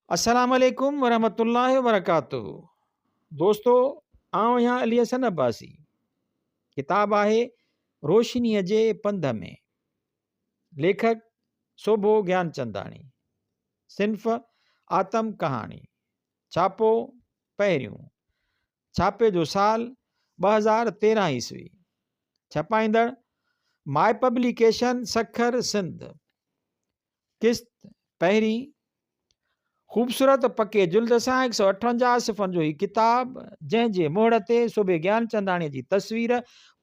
अस्सलाम वालेकुम वरहमतुल्लाहि वबरकातुहू। दोस्तों, आउं यहाँ अली हसन अब्बासी। किताब आहे रोशनीअ जे पंध में। लेखक शोभो ज्ञानचंदाणी। सिन्फ़ आतम कहाणी। छापो पहिरियों। छापे जो साल 2013 ईस्वी। छपाईंदड़ माय पब्लिकेशन सखर सिंध। किस्त पहिरीं। ख़ूबसूरत पके जुल्द सां 158 सिफ़नि जो ही किताब, जंहिंजे मोहर ते शोभे ज्ञानचंदाणी जी तस्वीर,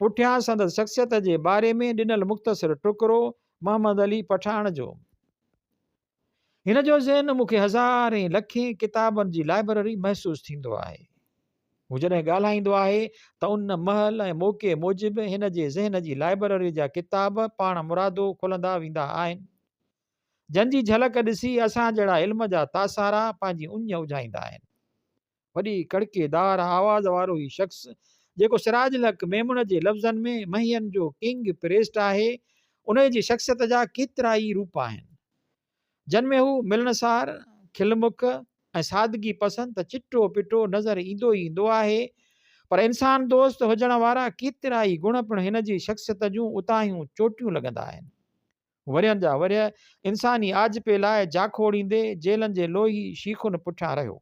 पुठियां संदसि शख़्सियत जे बारे में ॾिनल मुख़्तसिर टुकरो मोहम्मद अली पठाण जो। हिन जो ज़हन मूंखे हज़ारें लखें किताबनि जी लाइब्रेरी महसूस थींदो आहे। हू जॾहिं ॻाल्हाईंदो आहे त उन महल ऐं मौक़े मूजिबि हिन जे ज़हन जी लाइब्रेरी जा किताब पाण मुरादो खुलंदा वेंदा आहिनि, जंहिंजी झलक ॾिसी असां जहिड़ा इल्म जा तासारा पंहिंजी उञ उजाईंदा आहिनि। वॾी कड़केदार आवाज़ वारो ही शख़्स जेको सिराजलक मेमुन जे लफ़्ज़नि में महियन जो किंग प्रेस्ट आहे, उन जी शख़्सियत जा केतिरा ई रूप आहिनि, जिन में हू मिलनसार, खिलमुख ऐं सादगी पसंद त चिटो पिटो नज़र ईंदो ई ईंदो आहे। पर इंसान दोस्त हुजण वारा केतिरा ई गुण पिणु हिन जी शख़्सियत जूं उताहियूं चोटियूं लॻंदा आहिनि। वरियनि जा वरिय इंसानी आजपे लाइ जाखोड़ींदे जेलनि जे लोही शीखुनि पुठियां रहियो।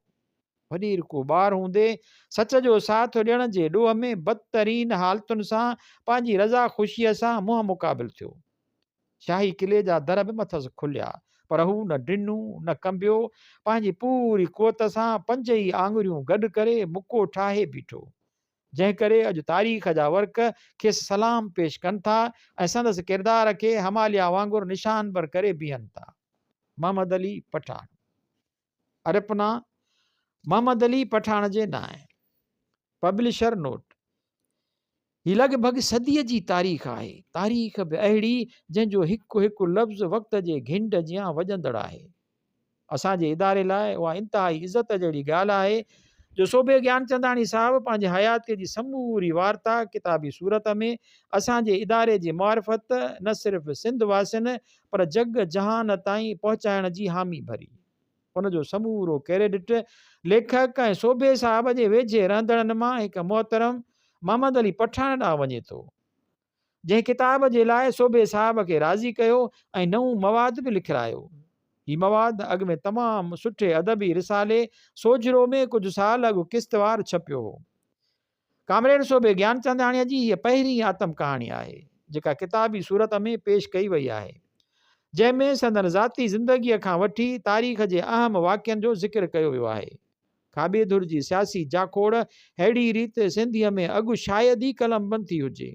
वॾी को ॿार हूंदे सच जो साथ ॾियण जे ॾोह में बदतरीन हालतुनि सां पंहिंजी रज़ा ख़ुशीअ सां मुंहुं मुक़ाबिल थियो। शाही किले जा दर बि मथसि खुलिया, पर हू न ॾिनू न कंबियो। पंहिंजी पूरी क़ुवत सां 5 ई आङुरियूं गॾु करे मुको ठाहे बीठो, जंहिं करे अॼु तारीख़ जा वर्क खेसि सलाम पेश कनि था ऐं संदसि किरदार खे हमालिया वांगुरु निशान बर करे बीहनि था। मोहम्मद अली पठाण। अरिपना मोहम्मद अली पठाण जे नाहे। Publisher note. ही लॻभॻि सदीअ जी तारीख़ आहे। तारीख़ बि अहिड़ी जंहिंजो हिकु हिकु लफ़्ज़ वक़्त जे घिंड जियां वॼंदड़ आहे। असांजे इदारे लाइ उहा इंतिहाई इज़त जहिड़ी ॻाल्हि आहे जो शोभे ज्ञानचंदाणी साहिबु पंहिंजे हयातीअ जी समूरी वार्ता किताबी सूरत में असांजे इदारे जी मुआरिफ़त न सिर्फ़ु सिंध वासियुनि पर जग जहान ताईं पहुचाइण जी हामी भरी। उनजो समूरो क्रेडिट लेखक ऐं शोभे साहिब जे वेझे रहंदड़नि मां हिकु मोहतरम मोहम्मद अली पठाण ॾांहुं वञे थो, जंहिं किताब जे लाइ शोभे साहिब खे राज़ी कयो ऐं नऊं मवाद बि लिखारायो। ही मवाद अॻु में तमामु सुठे अदबी रिसाले सोजरो में कुझु साल अॻु किस्तवार छपियो हो। कामरेड शोभे ज्ञानचंदाणीअ जी हीअ पहिरीं आतम कहाणी आहे जेका किताबी सूरत में पेश कई वई आहे, जंहिंमें संदन ज़ाती ज़िंदगीअ खां वठी तारीख़ जे अहम वाक़िअनि जो ज़िक्र कयो वियो आहे। खाबेदुर जी सियासी जाखोड़ अहिड़ी रीति सिंधीअ में अॻु शायदि ई कलमबंद थी हुजे।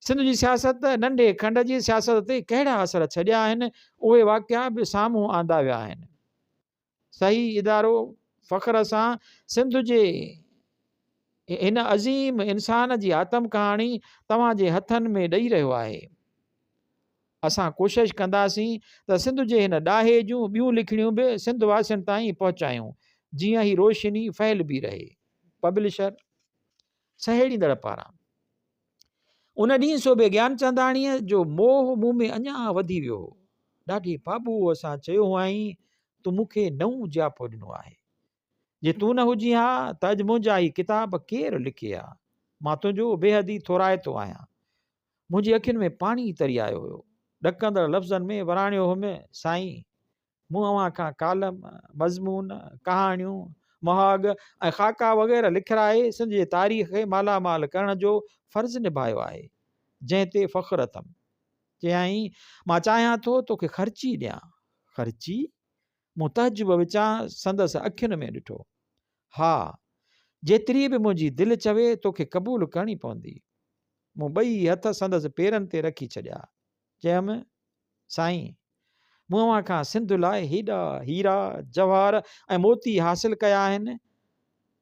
सिंध जी सियासत नंढे खंड जी सियासत ते कहिड़ा असर छॾिया आहिनि, उहे वाक़िआ बि साम्हूं आंदा विया आहिनि। सही इदारो फ़ख्र सां सिंध जे हिन अज़ीम इंसान जी आतम कहाणी तव्हांजे हथनि में ॾेई रहियो आहे। असां कोशिशि कंदासीं त सिंध जे हिन ॾाहे जूं ॿियूं लिखणियूं बि सिंध वासियुनि ताईं पहुचायूं, जीअं ही रोशनी फैलबी रहे। पब्लिशर सहेड़ींदड़ पारां। उन ॾींहुं शोभे ज्ञानचंदाणीअ जो मोह मूं में अञा वधी वियो। ॾाढी बाबूअ सां चयो हुआईं, तूं मूंखे नऊं जियापो ॾिनो आहे। जे तूं न हुजी हा त अॼु मुंहिंजा ही किताब केरु लिखे हा। मां तुंहिंजो बेहदी थोराइतो आहियां। मुंहिंजी अखियुनि में पाणी तरी आयो हुयो। ॾकंदड़ लफ़्ज़नि में वराणियो हुउमि, साईं, मूं अव्हां खां कालम, मज़मून, कहाणियूं, मुहाग ऐं ख़ाका वग़ैरह लिखाराए सिंध जे तारीख़ खे मालामाल करण जो फ़र्ज़ु निभायो आहे, जंहिं ते फ़ख्रु अथमि। चयाईं, मां चाहियां थो तोखे ख़र्ची ॾियां। ख़र्ची? मूं तहजुब विचां संदसि अखियुनि में ॾिठो। हा, जेतिरी बि मुंहिंजी दिलि चवे तोखे क़बूलु करणी पवंदी। मूं ॿई हथ संदसि पेरनि ते रखी छॾिया। चयमि, साईं, मूं अव्हां खां सिंध लाइ हेॾा हीरा जवाहर ऐं मोती हासिल कया आहिनि,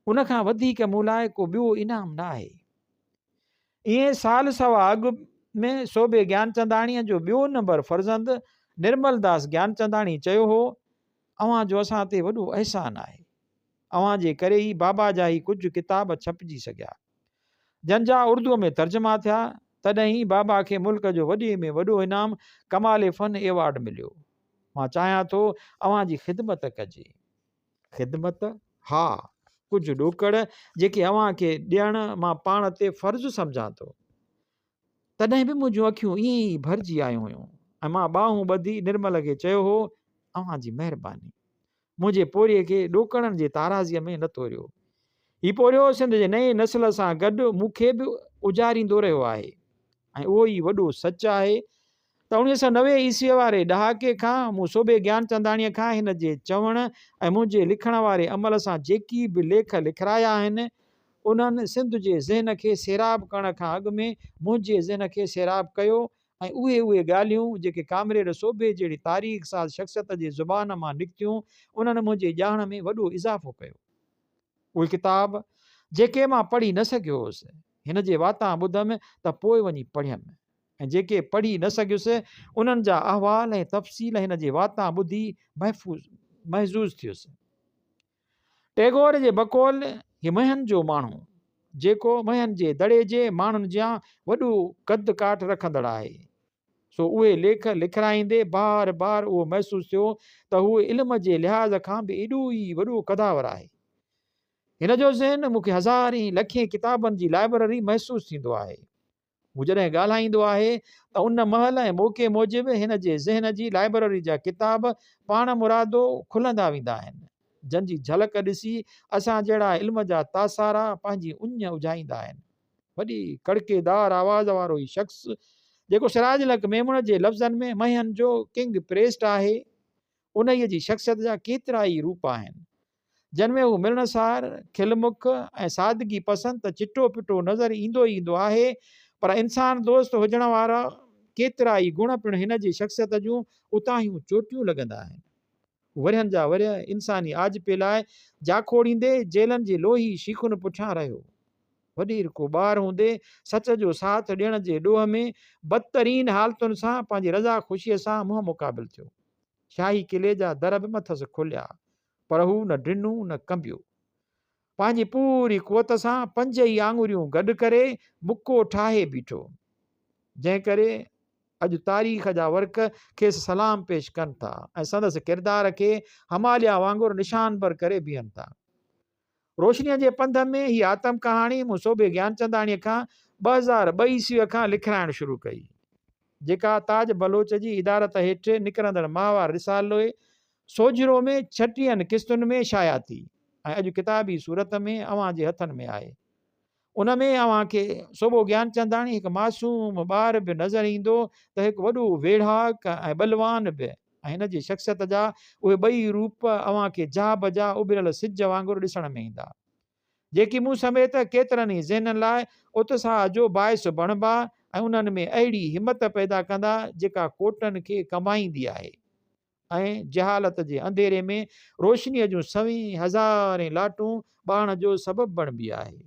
उनखां वधीक मूं लाइ को ॿियो इनाम न आहे। ईअं साल सवा अॻु में शोभे ज्ञानचंदाणीअ जो ॿियो नंबर फर्ज़ंद निर्मलदास ज्ञानचंदाणी चयो हो, अव्हां जो असां ते वॾो अहसान आहे। अव्हां जे करे ई बाबा जा ही कुझु किताब छपिजी सघिया, जंहिंजा उर्दूअ में तर्जुमा थिया। तॾहिं ई बाबा खे मुल्क जो वॾे में वॾो इनाम कमाल फ़न एवॉर्ड मिलियो। मां चाहियां थो अव्हां जी ख़िदमत कजे। ख़िदमत, हा, कुझु ॾोकड़ जेके अव्हांखे ॾियण मां पाण ते फ़र्ज़ु सम्झां थो, तॾहिं बि मुंहिंजूं अखियूं ईअं ई भरिजी आयूं हुयूं ऐं मां ॿाहूं ॿधी निर्मल खे चयो हो, अव्हांजी महिरबानी, मुंहिंजे पोरीअ खे ॾोकड़नि जे ताराज़ीअ में न तोरियो। हीउ पोरियो सिंध जे नई नस्ल सां गॾु मूंखे बि उजारींदो रहियो आहे ऐं उहो ई वॾो सच आहे त 1990 ईस्वीअ वारे ॾहाके खां मूं सोबे ज्ञानचंदाणीअ खां हिन जे चवण ऐं मुंहिंजे लिखण वारे अमल सां जेकी बि लेख लिखाया आहिनि, उन्हनि सिंध जे ज़हन खे सैराब करण खां अॻु में मुंहिंजे ज़हन खे सैराब कयो ऐं उहे ॻाल्हियूं जेके कामरेड सोबे जहिड़ी तारीख़ सां शख़्सियत जे ज़ुबान मां निकितियूं, उन्हनि मुंहिंजे ॼाण में वॾो इज़ाफ़ो कयो। उहे किताब जेके मां पढ़ी न सघियो हुउसि, हिन जे वाता ॿुधमि त पोइ वञी पढ़ियमि, ऐं जेके पढ़ी न सघियुसि उन्हनि जा अहवाल ऐं तफ़सील हिन जे वाता ॿुधी महज़ूज़ थियुसि। टैगोर जे बकौल हीउ महन जो माण्हू जेको महन जे दड़े जे माण्हुनि जा वॾो कद काठ रखंदड़ आहे, सो उहे लेख लिखाईंदे बार बार उहो महसूसु थियो त उहो इल्म जे लिहाज़ खां बि एॾो ई वॾो कदावर आहे। हिन जो ज़हन मूंखे हज़ारें लखें किताबनि जी लाइब्रेरी महसूसु थींदो आहे। हू जॾहिं ॻाल्हाईंदो आहे त उन महल ऐं मौक़े मूजिबि हिन जे ज़हन जी लाइब्रेरी जा किताब पाण मुरादो खुलंदा वेंदा आहिनि, जंहिंजी झलक ॾिसी असां जहिड़ा इल्म जा तासारा पंहिंजी उञ उजाईंदा आहिनि। वॾी कड़केदार आवाज़ वारो ई शख़्स जेको सिराजलक मेमण जे लफ़्ज़नि में महन जो किंग प्रेस्ट आहे, उन जी शख़्सियत जा केतिरा ई रूप आहिनि, जंहिंमें हू मिलनसार, खिलमुख ऐं सादगी पसंदि त चिटो पिटो नज़र ईंदो आहे, पर इंसान दोस्त हुजण वारा केतिरा ई गुण पिणु हिन जी शख़्सियत जूं उताहियूं चोटियूं लॻंदा आहिनि। वरियनि जा वरिया इंसानी आजपे लाइ जाखोड़ींदे जेलनि जी लोही शीखुनि पुठियां रहियो। वॾेर को ॿार हूंदे सच जो साथ ॾियण जे ॾोह में बदतरीन हालतुनि सां पंहिंजी रज़ा ख़ुशीअ सां मुंहुं मुक़ाबिल थियो। शाही किले जा दर बि मथसि खुलिया, पर हू न ड्रिनूं न कंबियो। पंहिंजी पूरी कुवत सां 5 ई आङुरियूं गॾु करे मुको ठाहे बीठो, जंहिं करे अॼु तारीख़ जा वर्क खेसि सलाम पेश कनि था ऐं संदसि किरदार खे हमालिया वांगुरु निशान बर करे बीहनि था। रोशनीअ जे पंध में हीअ आतम कहाणी मूं सोबे ज्ञानचंदाणीअ खां 2002 ईस्वीअ खां लिखाइणु शुरू कई, जेका ताज बलोच जी इदारत हेठि निकिरंदड़ माहवार रिसाले सोजरो में 36 किस्तुनि में शाया थी ऐं अॼु किताबी सूरत में अव्हां जे हथनि में आहे। उन में अव्हांखे सोबो ज्ञानचंदाणी हिकु मासूम ॿार बि नज़र ईंदो त हिकु वॾो वेढ़ाक ऐं बलवान बि, ऐं हिन जी शख़्सियत जा उहे ॿई रूप अव्हांखे जा बजा उभिरियल सिज वांगुरु ॾिसण में ईंदा, जेकी मूं समेत केतिरनि ई ज़हननि लाइ उत्साह जो बाहिस बणिबा ऐं उन्हनि में अहिड़ी हिमत पैदा कंदा जेका कोटनि खे कमाईंदी आहे ऐं जहालत जे अंधेरे में रोशनीअ जूं सवीं हज़ारें लाटूं ॿाण जो सबबु बणिबी आहे।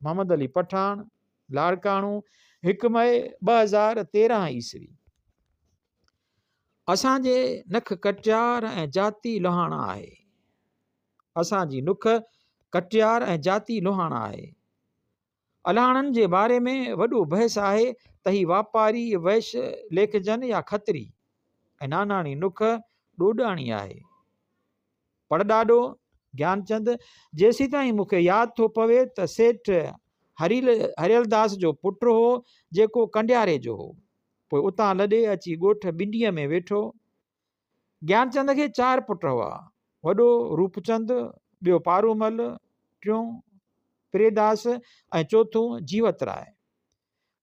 मोहम्मद अली पठान, लाड़काणो, 1 मई 2013 ईस्वी। असांजे नख कटियार ऐं जाती लोहाणा आहे। असांजी नुख कटियार ऐं जाती लोहाणा आहे। अलाहणनि जे बारे में वॾो बहस आहे त ही वापारी, वैश्य, लेखजन या खत्री, ऐं नानाणी नुख ॾोॾाणी आहे। पड़ॾाॾो ज्ञानचंद जेसीं ताईं मूंखे यादि थो पवे त सेठ हरियलदास जो पुटु हो जेको कंडियारे जो हो, पोइ उतां लॾे अची ॻोठ बिंडीअ में वेठो। ज्ञानचंद खे 4 पुट हुआ, वॾो रूपचंद, ॿियो पारूमल, टियों प्रियदास ऐं चोथों जीवतराय।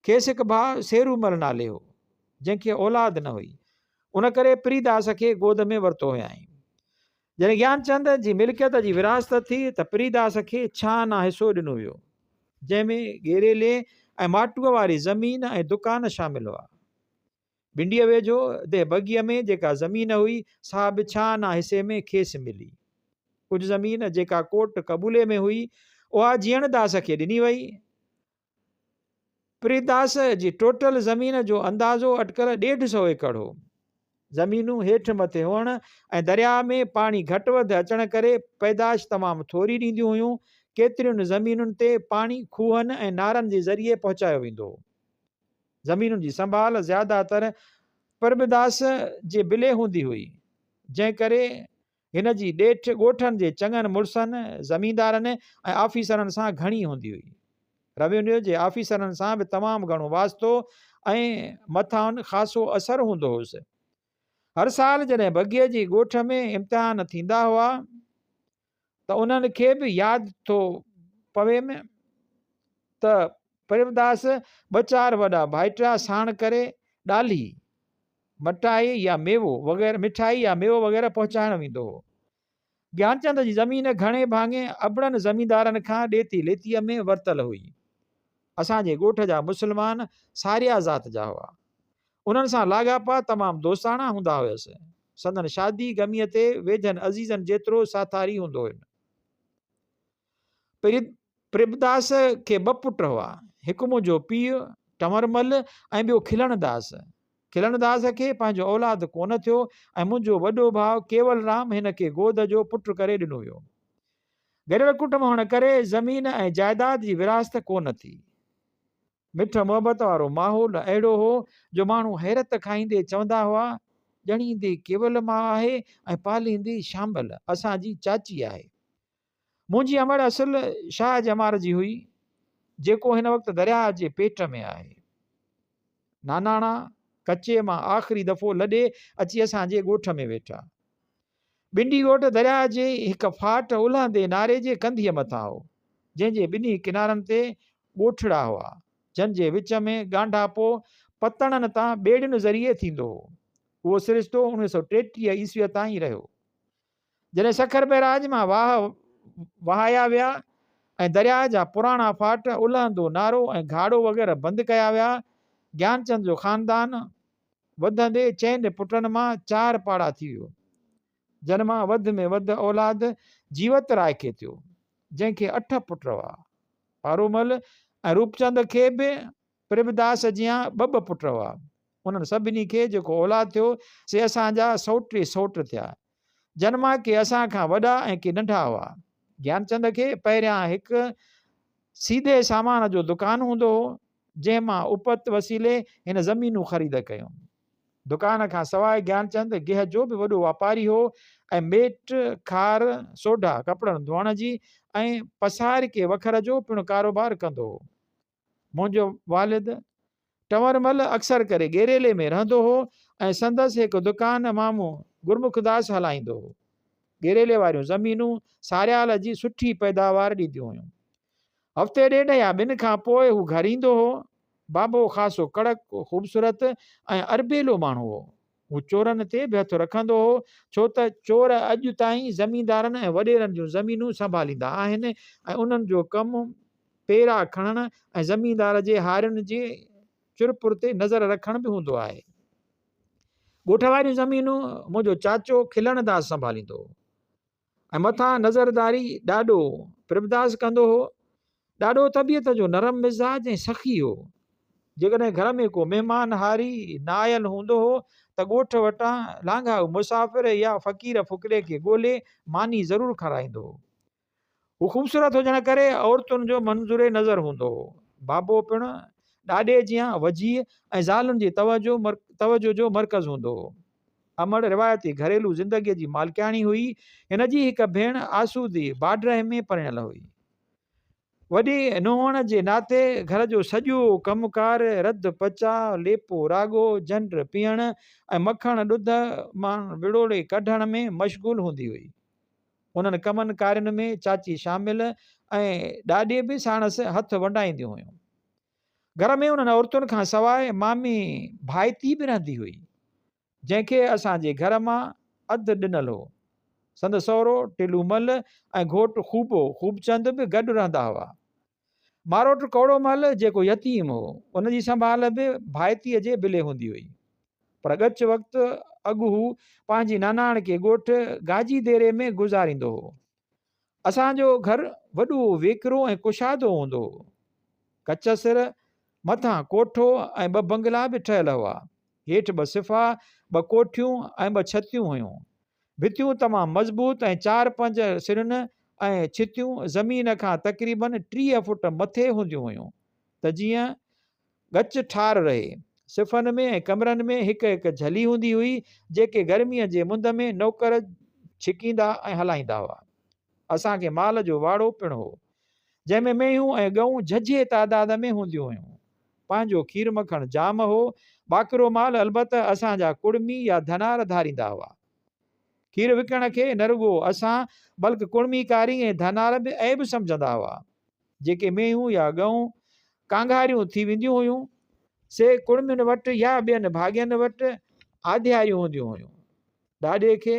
खेसि हिकु भाउ सेरूमल नाले हो, जंहिंखे औलाद न हुई, उन करे प्रियदास खे गोद में वरितो हुयाईं। जॾहिं ज्ञानचंद जी मिल्कियत जी विरासत थी त प्रियदास खे छाना हिसो ॾिनो वियो, जंहिंमें गेरेले ऐं माटूअ वारी ज़मीन ऐं दुकान शामिल हुआ। बिंडीअ वेझो दे बगीअ में जेका ज़मीन हुई सा बि छाना हिसे में खेसि मिली। कुझु ज़मीन जेका कोट कबूले में हुई उहा जीअणदास खे ॾिनी वई। प्रियदास जी टोटल ज़मीन जो अंदाज़ो अटकल 150 एकड़ हो। ज़मीनूं हेठि मथे हुअण ऐं दरिया में पाणी घटि वधि अचण करे पैदाश तमामु थोरी ॾींदियूं हुयूं। केतिरियुनि ज़मीनुनि ते पाणी खूहनि ऐं नारनि जे ज़रिए पहुचायो वेंदो हो। ज़मीनुनि जी संभाल ज़्यादातर परबदास जे बिले हूंदी हुई, जंहिं करे हिन जी ॾेठ ॻोठनि जे चङनि मुड़ुसनि, ज़मींदारनि ऐं ऑफिसरनि सां घणी हूंदी हुई। रेवेन्यू जे ऑफिसरनि सां बि तमामु घणो वास्तो ऐं मथां ख़ासो असरु हूंदो हुयुसि। हर साल जॾहिं बगीअ जी ॻोठ में इम्तिहान थींदा हुआ त उन्हनि खे बि यादि थो पवे में त प्रेमदास 2-4 वॾा भाइटा साण करे ॾाली मिठाई या मेवो वग़ैरह पहुचाइण वेंदो हो। ज्ञानचंद जी ज़मीन घणे भाङे अबड़नि ज़मींदारनि खां ॾेती लेतीअ में वरितल हुई। असांजे ॻोठ जा मुस्लमान सारिया ज़ात जा हुआ। उन्हनि सां लाॻापा तमामु दोस्ताना हूंदा हुयसि। संदन शादी गमीअ ते वेझनि अज़ीज़नि जेतिरो साथारी हूंदो हुयो। प्रेमदास खे 2 पुट हुआ। हिकु मुंहिंजो पीउ टंवरमल ऐं ॿियो खिलणदास। खिलणदास खे पंहिंजो औलाद कोन थियो ऐं मुंहिंजो वॾो भाउ केवलराम हिन खे गोद जो पुटु करे ॾिनो हुयो। गॾियल कुटुंब हुअण करे ज़मीन ऐं जाइदाद जी विरासत कोन थी। मिठ मोहबत वारो माहौल अहिड़ो हो जो माण्हू हैरत खाईंदे चवंदा हुआ, ॼणींदे केवल मां आहे ऐं पालींदी शांबल असांजी चाची आहे। मुंहिंजी अमड़ असुल शाह जमार जी हुई, जेको हिन वक़्तु दरिया जे पेट में आहे। नानाणा कचे मां आख़िरी दफ़ो लॾे अची असांजे ॻोठ में वेठा। बिंडी ॻोठ दरिया जे हिकु फाट उल्हंदे नारे जे कंधीअ मथां हो, जंहिंजे ॿिन्ही किनारनि ते ॻोठड़ा हुआ, जंहिंजे विच में ॻांढापो पतणनि तां ॿेड़ियुनि ज़रिए थींदो हो। उहो सिरिश्तो 1933 ईस्वीअ ताईं रहियो। जॾहिं सखर बैराज मां वहाया विया ऐं दरिया जा पुराणा फाट उल्हंदो नारो ऐं घाड़ो वग़ैरह बंदि कया विया, ज्ञानचंद जो ख़ानदान वधंदे 4 पुटनि मां 4 पाड़ा थी वियो। जन मां वधि में वधि औलाद जीवत राय खे थियो, जंहिंखे 8 पुट हुआ। पारोमल ऐं रूपचंद खे बि प्रेमदास जियां 2 पुट हुआ। उन्हनि सभिनी खे जेको औलाद थियो से असांजा सौट थिया। जन्मा के असां खां वॾा ऐं के नंढा हुआ। ज्ञानचंद खे पहिरियां हिकु सीधे सामान जो दुकानु हूंदो हो, जंहिंमां उपत वसीले हिन ज़मीनूं ख़रीद कयूं। दुकान खां सवाइ ज्ञानचंद गिह जो बि वॾो वापारी हो ऐं मेट खार सोढा कपिड़नि धोअण जी ऐं पसार के वखर जो पिणु कारोबार कंदो हो। मुंहिंजो वालिद टंवरमल अक्सर करे गेरेले में रहंदो हो ऐं संदसि हिकु दुकान मामूं गुरमुखदास हलाईंदो हो। गेरेले वारियूं ज़मीनूं सारियाल जी सुठी पैदावार ॾींदियूं हुयूं। हफ़्ते ॾेढ या 2 खां पोइ हू घर ईंदो हो। बाबो ख़ासो कड़क, ख़ूबसूरत ऐं अरबेलो माण्हू हो। हू चोरनि ते बि हथु रखंदो हो, छो त चोर अॼु ताईं ज़मींदारनि ऐं वॾेरनि जूं ज़मीनूं संभालींदा आहिनि ऐं उन्हनि जो कमु पेरा खणण ऐं ज़मींदार जे हारियुनि जे चुरपुर ते नज़र रखण बि हूंदो आहे। ॻोठ वारियूं ज़मीनूं मुंहिंजो चाचो खिलणदास संभालींदो हो ऐं मथां नज़रदारी ॾाढो प्रेमदास कंदो हो। ॾाढो तबियत जो नरम मिज़ाज ऐं सखी हो। जेकॾहिं घर में को महिमान हारी न आयल हूंदो हो त ॻोठ वटां लांघा मुसाफ़िर या फ़क़ीर फ़ुकरे खे ॻोल्हे मानी ज़रूरु खाराईंदो हो। हू ख़ूबसूरत हुजण करे औरतुनि जो मंज़ूर नज़र हूंदो हो। बाबो पिणु ॾाॾे जियां वजीह ऐं ज़ालुनि जी तवजो जो मर्कज़ हूंदो हो। अमड़ रिवायती घरेलू ज़िंदगीअ जी मालिकाणी हुई। हिन जी हिकु भेण आसूदी बाड्रह में पढ़ियल हुई। वॾी नुंहण जे नाते घर जो सॼो कमुकार रध पचा, लेपो राॻो, झंड पीअण ऐं मखण ॾुध मां विड़ोड़े कढण में मशगूल हूंदी हुई। उन्हनि कमनि कार्यनि में चाची शामिल ऐं ॾाॾे बि साणसि हथ वंडाईंदियूं हुयूं। घर में उन्हनि औरतुनि खां सवाइ मामी भाइती बि रहंदी हुई, जंहिंखे असांजे घर मां अधु ॾिनल हो। संद सहुरो टेलूमल ऐं घोटु खूबचंद बि गॾु रहंदा हुआ। मारोट कौड़ोमल जेको यतीम हो, उन जी संभाल बि भाइतीअ जे बिले हूंदी हुई। पर गच वक़्तु अॻु हू पंहिंजी नानाण खे ॻोठु गाजी देरे में गुज़ारींदो हो। असांजो घर वॾो वेकिरो ऐं कुशादो हूंदो हो। कच सिर, मथां कोठो ऐं 2 बंगला बि ठहियल हुआ। हेठि 2 सिफ़ा, 2 कोठियूं ऐं 2 छतियूं हुयूं। भितियूं तमामु मज़बूत ऐं 4-5 सिरुनि ऐं छितियूं ज़मीन खां तक़रीबन 30 फुट मथे हूंदियूं हुयूं त जीअं गच ठार रहे। सिफ़नि में ऐं कमरनि में हिकु झली हूंदी हुई, जेके गर्मीअ जे मुंद में नौकर छिकींदा ऐं हलाईंदा हुआ। असांखे माल जो वाड़ो पिणु हो, जंहिंमें मेंहूं ऐं गऊं झझे तादाद में हूंदियूं हुयूं। पंहिंजो खीर मखण जाम हो। बाक़िरो माल अलबत असांजा कुड़मी या धनार धारींदा हुआ। खीर विकण खे न रुगो असां बल्कि कुड़मीकारी ऐं धनार बि ऐब सम्झंदा हुआ। जेके मेंहूं या गऊं कांगारियूं थी वेंदियूं हुयूं से कुड़मियुनि वटि या ॿियनि भाॻियनि वटि आधियारियूं हूंदियूं हुयूं। ॾाॾे खे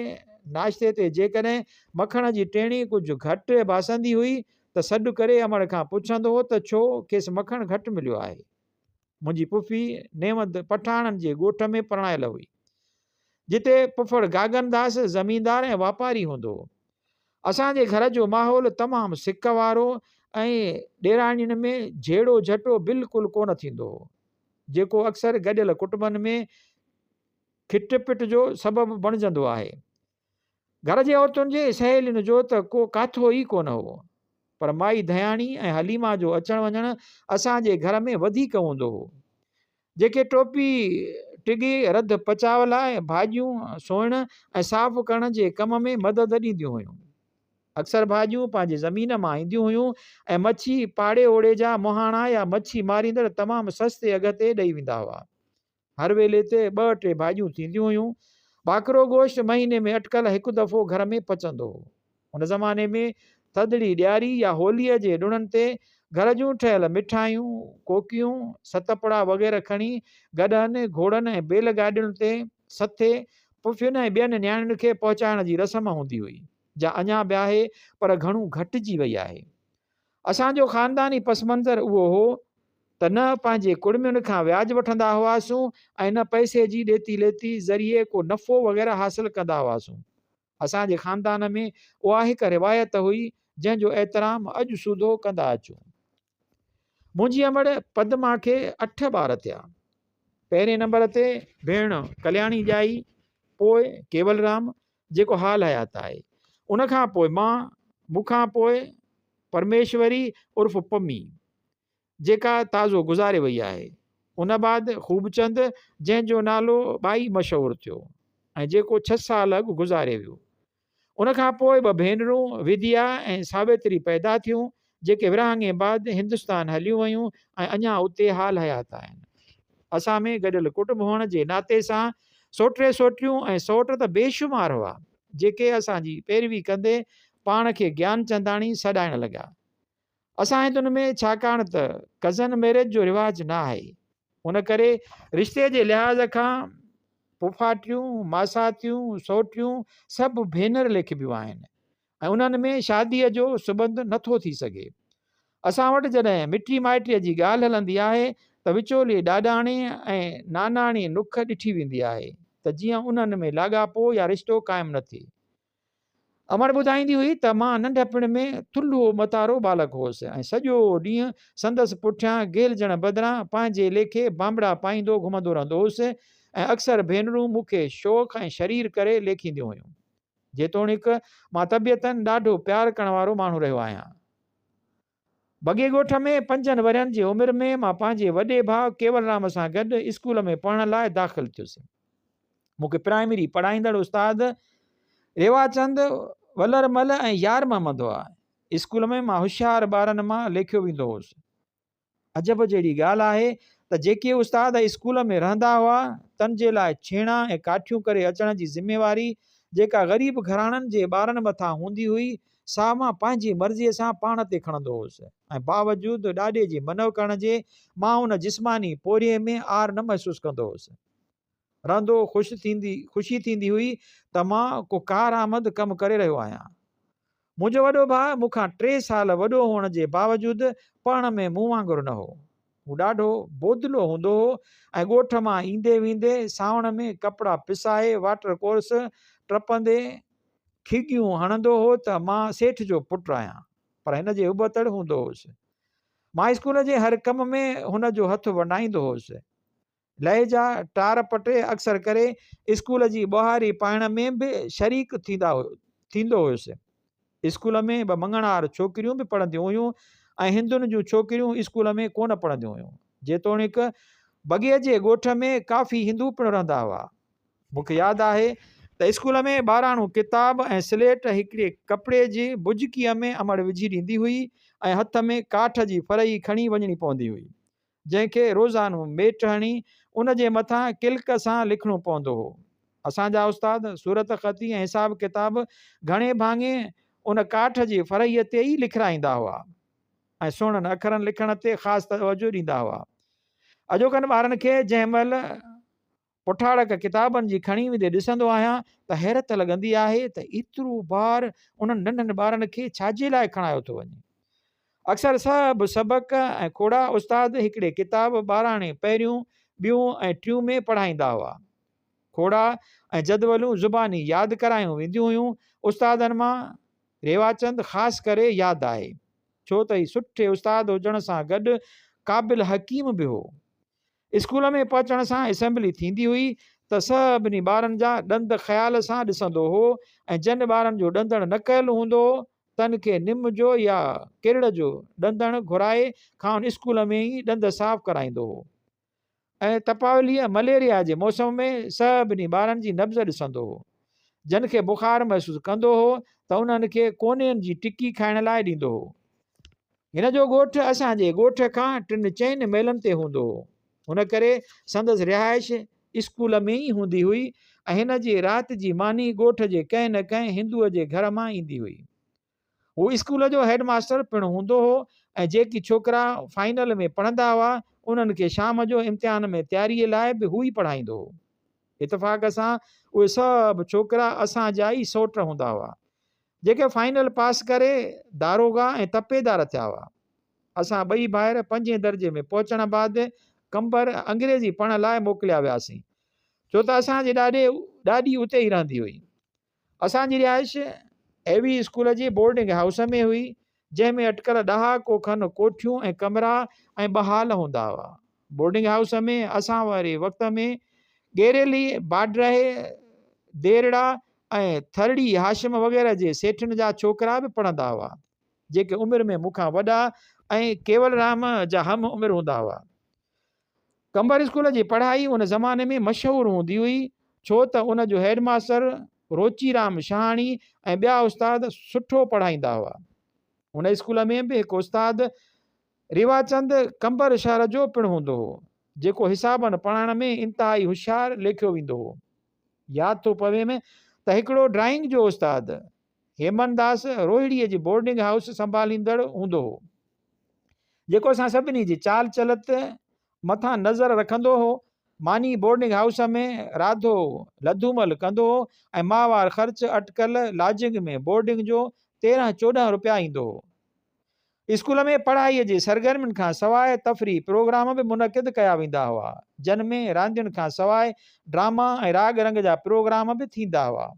नाश्ते ते जेकॾहिं मखण जी टेणी कुझु घटि बासंदी हुई त सॾु करे अमड़ खां पुछंदो हो त छो खेसि मखणु घटि मिलियो आहे। मुंहिंजी पुफी नेवंद पठाणनि जे ॻोठ में परणायल हुई, जिते पुफड़ गागन दास ज़मींदार ऐं वापारी हूंदो हो। असांजे घर जो माहौल तमामु सिक वारो ऐं ॾेराणियुनि में झेड़ो झटो बिल्कुलु कोन थींदो हो, जेको अक्सर गॾियल कुटुंबनि में खिट पिट जो सबबु बणिजंदो आहे। घर जे औरतुनि जे सहेलियुनि जो त को काथो ई कोन हो, पर माई दयाणी ऐं हलीमा जो अचणु वञणु असांजे घर में वधीक हूंदो हो, जेके टोपी टिगी रध पचाव लाइ भाॼियूं सोइण ऐं साफ़ु करण जे कम में मदद ॾींदियूं हुयूं। अक्सर भाॼियूं पंहिंजी ज़मीन मां ईंदियूं हुयूं ऐं मच्छी पाड़े ओड़े जा मुहाणा या मच्छी मारींदड़ तमामु सस्ते अघ ते ॾेई वेंदा हुआ। हर वेले ते 2-3 भाॼियूं थींदियूं हुयूं। बाकरो गोश्त महीने में अटकल हिकु दफ़ो घर में पचंदो हो। उन ज़माने में थधिड़ी ॾियारी या होलीअ जे ॾुणनि ते घर जूं ठहियल मिठाइयूं, कोकियूं, सतपड़ा वग़ैरह खणी गॾनि घोड़नि ऐं बैलगाॾियुनि ते सथे पुफियुनि ऐं ॿियनि न्याणियुनि खे पहुचाइण जी रस्म हूंदी हुई, जा अञा बि आहे पर घणो घटिजी वई आहे। असांजो ख़ानदानी पस मंज़र उहो हो त न पंहिंजे कुड़मियुनि खां व्याज वठंदा हुआसीं ऐं न पैसे जी ॾेती लेती ज़रिए को नफ़ो वग़ैरह हासिलु कंदा हुआसीं। असांजे ख़ानदान में उहा हिकु रिवायत हुई जंहिंजो एतिराम अॼु सूधो कंदा अचूं। मुंहिंजी अमड़ पदमा खे 8 ॿार थिया। पहिरें नंबर ते भेण कल्याणी ॼाई, पोइ केवलराम जेको हाल हयात आहे, उनखां पोइ मां, मूंखां पोइ परमेश्वरी उर्फ़ पम्मी जेका ताज़ो गुज़ारे वई आहे। उन बाद ख़ूबचंद जंहिंजो नालो ॿाई मशहूरु थियो ऐं जेको 6 साल अॻु गुज़ारे वियो। उनखां पोइ 2 भेनरूं विद्या ऐं सावित्री पैदा थियूं, जेके विरहाङे बाद हिंदुस्तान हलियूं वयूं ऐं अञा उते हाल हयात आहिनि। असां में गॾियल कुटुंब हुअण जे नाते सां सोटे सोटियूं ऐं सौट त बेशुमार हुआ, जेके असांजी पैरवी कंदे पाण खे ज्ञानचंदाणी सॾाइण लॻा। असां हिंदुनि में छाकाणि त कज़न मैरिज जो रिवाजु न आहे, उन करे रिश्ते जे लिहाज़ खां पुफाटियूं, मासातियूं, सोटियूं सभु भेनर लेखिबियूं आहिनि ऐं उन्हनि में शादीअ जो सुबंध नथो थी सघे। असां वटि जॾहिं मिटी माइटीअ जी ॻाल्हि हलंदी आहे त विचोले ॾाॾाणे ऐं नानाणी नुख ॾिठी वेंदी आहे त जीअं उन्हनि में लाॻापो या रिश्तो क़ाइमु न थिए। अमड़ ॿुधाईंदी हुई त मां नंढपण में थुल्हो मतारो बालक हुअसि ऐं सॼो ॾींहुं संदसि पुठियां गेलजण बदिरां पंहिंजे लेखे बांबड़ा पाईंदो घुमंदो रहंदो हुउसि ऐं अक्सर भेनरूं मूंखे शौक़ु ऐं शरीर करे लेखींदियूं हुयूं। जेतोणीकि मां तबियतनि ॾाढो प्यारु करण वारो माण्हू रहियो आहियां। बगे ॻोठ में 5 वरनि जी उमिरि में मां पंहिंजे वॾे भाउ केवलराम सां गॾु स्कूल में पढ़ण लाइ दाख़िल थियुसि। मूंखे प्राइमरी पढ़ाईंदड़ उस्ताद रेवाचंद वलरमल ऐं यार महमद हुआ। स्कूल में मां होशियारु ॿारनि मां लेखियो वेंदो हुउसि। अजब जहिड़ी ॻाल्हि आहे त जेके उस्ताद स्कूल में रहंदा हुआ तन जे लाइ छेणा ऐं काठियूं करे अचण जी ज़िम्मेवारी जेका ग़रीब घराणनि जे ॿारनि मथां हूंदी हुई, सा मां पंहिंजी मर्ज़ीअ सां पाण ते खणंदो हुउसि ऐं बावजूदि ॾाॾे जी मनव करण जे मां उन जिस्मानी पोरिये में आर न महसूसु कंदो हुउसि। रहंदो ख़ुशी थींदी हुई त मां को कारआमद कमु करे रहियो आहियां। मुंहिंजो वॾो भाउ मूंखां 3 साल वॾो हुअण जे बावजूदि पढ़ण में मूं वांगुरु न हो। हू ॾाढो बोदलो हूंदो हो ऐं ॻोठ मां ईंदे वेंदे सावण में कपिड़ा पिसाए वाटर कोर्स टपंदे खिगियूं हणंदो हो त मां सेठ जो पुटु आहियां, पर हिन जे उबतड़ हूंदो हुउसि। मां स्कूल जे हर कम में हुन जो हथु वंडाईंदो हुउसि। लहजा टार पटे अक्सर करे स्कूल जी ॿुहारी पाइण में बि शरीक थींदो हुयुसि। स्कूल में 2 मङणार छोकिरियूं बि पढ़ंदियूं हुयूं ऐं हिंदुनि जूं छोकिरियूं स्कूल में कोन पढ़ंदियूं हुयूं। जेतोणीकि बगीअ जे ॻोठ में काफ़ी हिंदू पिणु रहंदा हुआ। मूंखे यादि आहे त त स्कूल में ॿाराणो किताब ऐं स्लेट हिकिड़े कपिड़े जी बुजकीअ में अमड़ विझी ॾींदी हुई ऐं हथ में काठ जी फरई खणी वञणी पवंदी हुई, जंहिंखे रोज़ानो मेट हणी उन जे मथां किल्क सां लिखणो पवंदो हो। असांजा उस्ताद सूरत ख़ती ऐं हिसाब किताब घणे भाङे उन काठ जी फरईअ ते ई लिखाईंदा हुआ ऐं सुहिणनि अखरनि लिखण ते ख़ासि तवजो ॾींदा हुआ। अॼोकनि ॿारनि खे जंहिं महिल पुठाड़क किताबनि जी खणी वेंदे ॾिसंदो आहियां त हैरत लॻंदी आहे त एतिरो बार उन्हनि नंढनि ॿारनि खे छाजे लाइ खणायो थो वञे। अक्सर सभु सबक ऐं खोड़ा उस्ताद हिकिड़े किताब ॿाराणे पहिरियों ॿियूं ऐं टियों में पढ़ाईंदा हुआ। खोड़ा ऐं जदवलूं ज़ुबानी यादि करायूं वेंदियूं हुयूं। उस्तादनि मां रेवाचंद ख़ासि करे यादि आहे, छो त ही सुठे उस्ताद हुजण सां गॾु क़ाबिल हकीम बि हो। स्कूल में पहुचण सां असेंबली थींदी हुई त सभिनी ॿारनि जा ॾंद ख़्याल सां ॾिसंदो हो ऐं जिन ॿारनि जो ॾंदड़ न कयल हूंदो हो तन खे निम जो या किरड़ जो ॾंदड़ घुराए खां स्कूल में ई ॾंद साफ़ कराईंदो हो। ऐं तपावलीअ मलेरिया जे मौसम में सभिनी ॿारनि जी नब्ज़ ॾिसंदो हो। जिन खे बुखार महसूसु कंदो हो त उन्हनि खे कोनियनि जी टिकी खाइण लाइ ॾींदो हो। हिन जो ॻोठु असांजे ॻोठ खां 3-4 मीलनि ते हूंदो हो। हुन करे संदसि रिहाइश स्कूल में ई हूंदी हुई ऐं हिन जी राति जी मानी ॻोठ जे कंहिं न कंहिं हिंदूअ जे घर मां ईंदी हुई। हू स्कूल जो हेडमास्टर पिणु हूंदो हो ऐं जेकी छोकिरा फाइनल में पढ़ंदा हुआ उन्हनि खे शाम जो इम्तिहान में तयारीअ लाइ बि हू ई पढ़ाईंदो हो। इतफ़ाक़ सां उहे सभु छोकिरा असांजा ई सोट हूंदा हुआ जेके फाइनल पास करे दारोगा ऐं तपेदार थिया हुआ। असां ॿई भाइर 5 दर्जे में पहुचण बैदि कंबर अंग्रेज़ी पढ़ण लाइ मोकिलिया वियासीं, छो त असांजे ॾाॾी उते ई रहंदी हुई। असांजी रिहाइश एवी स्कूल जी बोर्डिंग हाउस में हुई, जंहिंमें अटकल ॾहाको खनि कोठियूं ऐं कमरा ऐं 2 हाल हूंदा हुआ। बोर्डिंग हाउस में असां वारे वक़्त में गेरेली, बाडरहे, देरड़ा ऐं थरड़ी हाशिम वग़ैरह जे सेठनि जा छोकिरा बि पढ़ंदा हुआ, जेके उमिरि में मूंखां वॾा ऐं केवल राम जा हम उमिरि हूंदा हुआ। कंबर स्कूल जी पढ़ाई उन ज़माने में मशहूरु हूंदी हुई, छो त उन जो हेडमास्टर रोचीराम शहाणी ऐं ॿिया उस्ताद सुठो पढ़ाईंदा हुआ। उन स्कूल में बि हिकु उस्ताद रिवाचंद कंबर शहर जो पिणु हूंदो हो, जेको हिसाबनि पढ़ाइण में इंतिहाई होशियारु लेखियो वेंदो हो। यादि थो पवे में त हिकिड़ो ड्राइंग जो उस्ताद हेमनदास रोहिड़ीअ जी बोर्डिंग हाउस संभालींदड़ हूंदो हो, जेको असां सभिनी जी चाल चलत मथां नज़र रखंदो हो। मानी बोर्डिंग हाउस में राधो लधूमल कंदो हो ऐं माहवार ख़र्च अटकल लाजिंग में बोर्डिंग जो 13-14 रुपया ईंदो हो। स्कूल में पढ़ाईअ जे सरगर्मियुनि खां सवाइ तफ़री प्रोग्राम बि मुनक़िद कया वेंदा हुआ, जिन में रांदियुनि खां सवाइ ड्रामा ऐं राग रंग जा प्रोग्राम बि थींदा हुआ।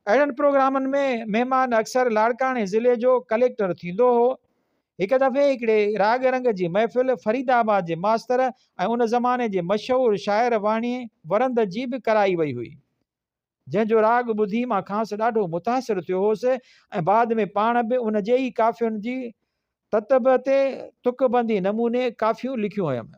अहिड़नि प्रोग्रामनि में महिमान अक्सर लाड़काणे ज़िले जो कलेक्टर थींदो हो। हिकु दफ़े हिकिड़े राग रंग जी महफ़िल फरीदाबाद जे मास्तर ऐं उन ज़माने जे मशहूरु शाइर वाणी वरंद जी बि कराई वई हुई, जंहिंजो राग ॿुधी मां ख़ासि ॾाढो मुतासिर थियो होसि ऐं बाद में पाण बि उन जे ई काफ़ियुनि जी ततब ते तुकबंदी नमूने काफ़ियूं लिखियूं हुयमि।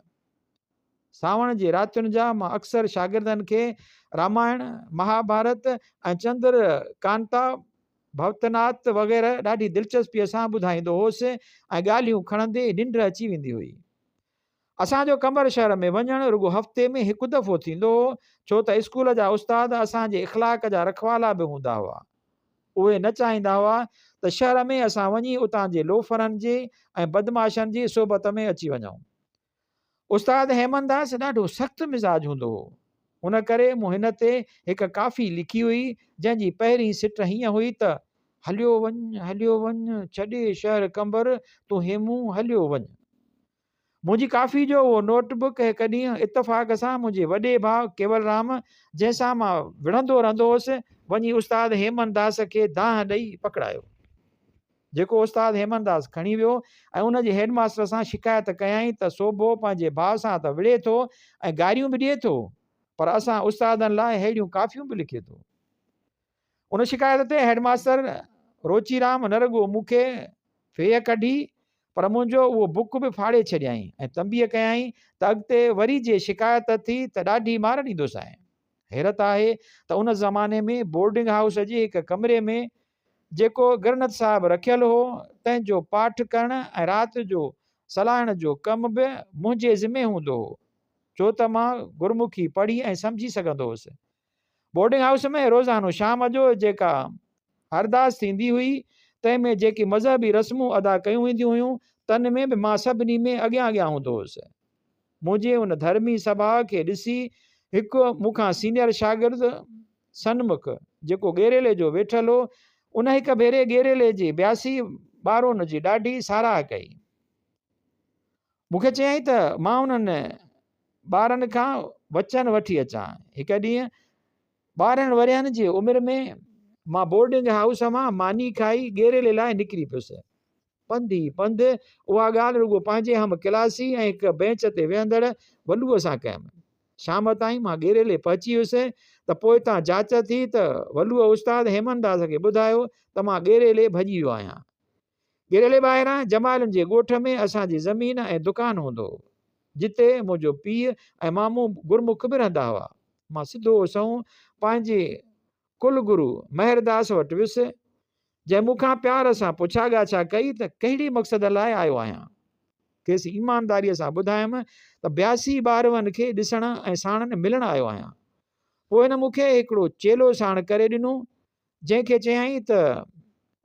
सावण जी रातियुनि जा मां अक्सर शागिर्दनि खे रामायण, महाभारत ऐं चंद्र कांता, भवतनाथ वग़ैरह ॾाढी दिलचस्पीअ सां ॿुधाईंदो होसि ऐं ॻाल्हियूं खणंदे निंड अची वेंदी हुई। असांजो कंबर शहर में वञणु रुॻो हफ़्ते में हिकु दफ़ो थींदो हो, छो त स्कूल जा उस्ताद असांजे इख़लाक़ जा रखवाला बि हूंदा हुआ। उहे न चाहींदा हुआ त शहर में असां वञी उतां जे लोफरनि जे ऐं बदमाशनि जी सोबत में अची वञूं। उस्ताद हेमनदास ॾाढो सख़्तु मिज़ाज हूंदो हो, उन करे मूं हिन ते हिकु काफ़ी लिखी हुई, जंहिंजी पहिरीं सिट हीअं हुई त हलियो वञ छॾे शहर कंबर तूं हेमूं हलियो वञ। मुंहिंजी काफ़ी जो उहो नोटबुक हिकु ॾींहुं इतफ़ाक़ सां मुंहिंजे वॾे भाउ केवल राम, जंहिंसां मां विढ़ंदो रहंदो हुउसि, वञी उस्ताद हेमनदास खे दांह ॾेई पकड़ायो, जेको उस्ताद हेमनदास खणी वियो ऐं उन जे हेडमास्टर सां शिकायत कयई त सोभो पंहिंजे भाउ सां त विढ़े थो ऐं गारियूं बि ॾिए थो, पर असां उस्तादनि लाइ अहिड़ियूं काफ़ियूं बि लिखे थो। उन शिकायत ते हेडमास्टर रोचीराम न रुॻो मूंखे फेह कढी, पर मुंहिंजो उहो बुक बि फाड़े छॾियईं ऐं तंबीअ कयई त अॻिते वरी जे शिकायत थी त ॾाढी मार ॾींदोसांइ। हैरत आहे त उन ज़माने में बोर्डिंग हाउस जे हिकु कमरे में जेको गिरनत साहिबु रखियलु हो, तंहिंजो पाठ करणु ऐं राति जो सलाहण जो कमु बि मुंहिंजे ज़िम्मे हूंदो हो, छो त मां गुरमुखी पढ़ी ऐं सम्झी सघंदो हुउसि। बोर्डिंग हाउस में रोज़ानो शाम जो जेका अरदास थींदी हुई, तंहिंमें जेकी मज़हबी रस्मूं अदा कयूं वेंदियूं हुयूं, तन में बि मां सभिनी में अॻियां अॻियां हूंदो हुउसि। मुंहिंजे उन धर्मी सभा खे ॾिसी हिकु मूंखां सीनियर शागिर्द सन्मुख जेको गेरेले जो वेठल हो, उन हिकु भेरे गेरेले जे 82 ॿारनि जी ॾाढी साराह कई। मूंखे चयईं त मां उन्हनि ॿारनि खां वचन वठी अचां। हिकु ॾींहुं 12 वरियनि जी उमिरि में मां बोर्डिंग हाउस मां मानी खाई गेरेले लाइ निकिरी पियुसि। पंधु ई पंधु उहा ॻाल्हि रुॻो पंहिंजे हम क्लासी ऐं हिकु बेंच ते वेहंदड़ वलूअ सां कयमि। शाम ताईं मां गेरेले पहुची वियुसि त पोइ तां जांच थी त वलूअ उस्ताद हेमनदास खे ॿुधायो त मां गेरेले भॼी वियो आहियां। गेरेले ॿाहिरां जमालनि जे ॻोठ में असांजी ज़मीन ऐं दुकानु हूंदो हो, जिते मुंहिंजो पीउ ऐं मामू गुरमुख बि रहंदा हुआ। मां सिधो सहूं पंहिंजे कुलगुरू मेहरदास वटि वियुसि, जंहिं मूंखां प्यार सां पुछा ॻाछा कई त कहिड़ी मक़सद लाइ आयो आहियां। खेसि ईमानदारीअ सां ॿुधायमि त 82 ॿारनि खे ॾिसण ऐं साणनि मिलण आयो आहियां। पोइ हिन मूंखे हिकिड़ो चेलो साण करे ॾिनो, जंहिंखे चयईं त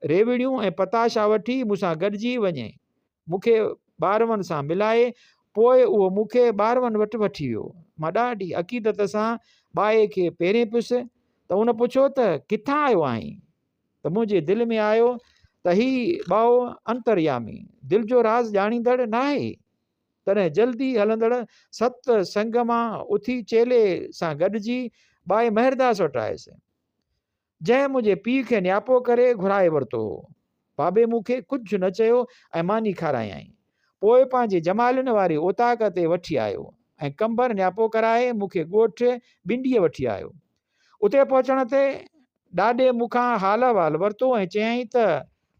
रेवड़ियूं ऐं पताशा वठी मूंसां गॾिजी वञे। मूंखे ॿारनि सां मिलाए पोइ उहो मूंखे ॿारनि वटि वठी वियो। मां ॾाढी अक़ीदत सां ॿाए खे पहिरें पियुसि त उन पुछो त किथां आयो आहीं? त मुंहिंजे दिलि में आयो त हीउ ॿाओ अंतर्यामी, दिलि जो राज़ ॼाणींदड़ न आहे। तॾहिं जल्दी हलंदड़ सत संग मां उथी चेले सां गॾिजी ॿाए मेहरदास वटि आयुसि, जंहिं मुंहिंजे पीउ खे नियापो करे घुराए वरितो हो। बाबे मूंखे कुझु न चयो ऐं मानी खारायईं। पोइ पंहिंजे जमालिन वारी उताक ते वठी आयो ऐं कंबर नियापो कराए मूंखे ॻोठ ॿिंडीअ वठी आयो। उते पहुचण ते ॾाॾे मूंखां हाल अहिवाल वरितो ऐं चयईं त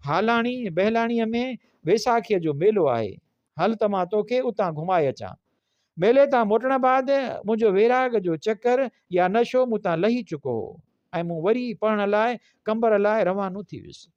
हालाणी बहलाणीअ में वेसाखीअ जो मेलो आहे, हल त मां तोखे उतां घुमाए अचां। मेले तां मोटण बाद मुंहिंजो वैराग जो चकर या नशो मूं तां लही चुको हो ऐं मूं वरी पढ़ण लाइ कंबर लाइ रवानो थी वियुसि।